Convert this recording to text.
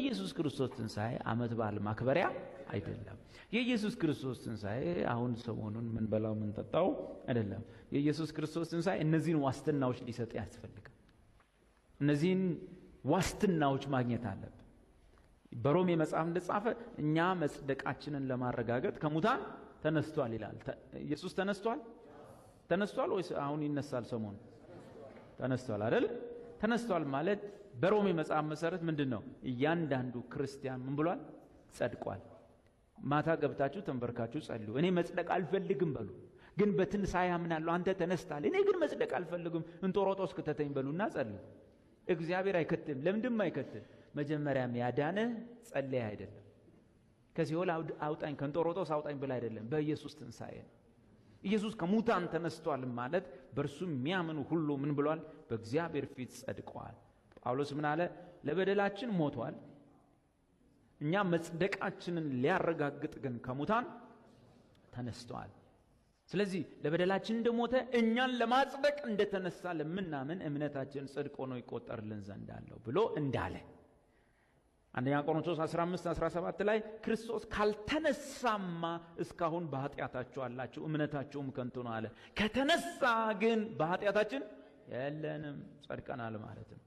የኢየሱስ ክርስቶስ ትንሣኤ ዓመት በዓል ማክበሪያ አይደለም። የኢየሱስ ክርስቶስ ትንሣኤ አሁን ሰሞኑን ምን በላው ምን ጠጣው አይደለም። የኢየሱስ ክርስቶስ ትንሣኤ እነዚህን ዋስትናዎች ሊሰጥ ያስፈልጋል። እነዚህን ዋስትናዎች ማግኘት አለብን። በሮሜ መጽሐፍ እንደጻፈ እኛ መጽደቃችንን ለማረጋገጥ ከሙታን ተነስቷል ይላል። ኢየሱስ ተነስቷል ወይስ አሁን ይነሳል? ሰሞኑ ተነስቷል አይደል? ተነስቷል ማለት በሮሜ መጽሐፍ መሰረት ምንድነው? እያንዳንዱ ክርስቲያን ምን ብሏል? ጸድቋል። ማታ ገብታችሁ ተንበርካችሁ ጸልዩ። እኔ መጽደቅ አልፈልግም በሉ፣ ግን በትንሣኤ አምናለሁ። አንተ ተነስታል፣ እኔ ግን መጽደቅ አልፈልግም፣ እንጦሮጦስ ከተተኝ በሉና ጸልዩ። እግዚአብሔር አይከትም። ለምንድን አይከትም? መጀመሪያም ያዳነህ ጸለይ አይደለም፣ ከሲኦል አውጣኝ ከእንጦሮጦስ አውጣኝ ብላ አይደለም፣ በኢየሱስ ትንሣኤ ነው። ኢየሱስ ከሙታን ተነስቷል ማለት በእርሱ የሚያምኑ ሁሉ ምን ብሏል? በእግዚአብሔር ፊት ጸድቀዋል። ጳውሎስ ምን አለ? ለበደላችን ሞቷል፣ እኛ መጽደቃችንን ሊያረጋግጥ ግን ከሙታን ተነስቷል። ስለዚህ ለበደላችን እንደሞተ እኛን ለማጽደቅ እንደተነሳ ለምናምን እምነታችን ጽድቅ ሆኖ ይቆጠርልን ዘንድ አለው ብሎ እንዳለ አንደኛ ቆሮንቶስ 15:17 ላይ ክርስቶስ ካልተነሳማ እስካሁን በኃጢአታችሁ አላችሁ፣ እምነታችሁም ከንቱ ነው አለ። ከተነሳ ግን በኃጢአታችን የለንም፣ ጸድቀናል ማለት ነው።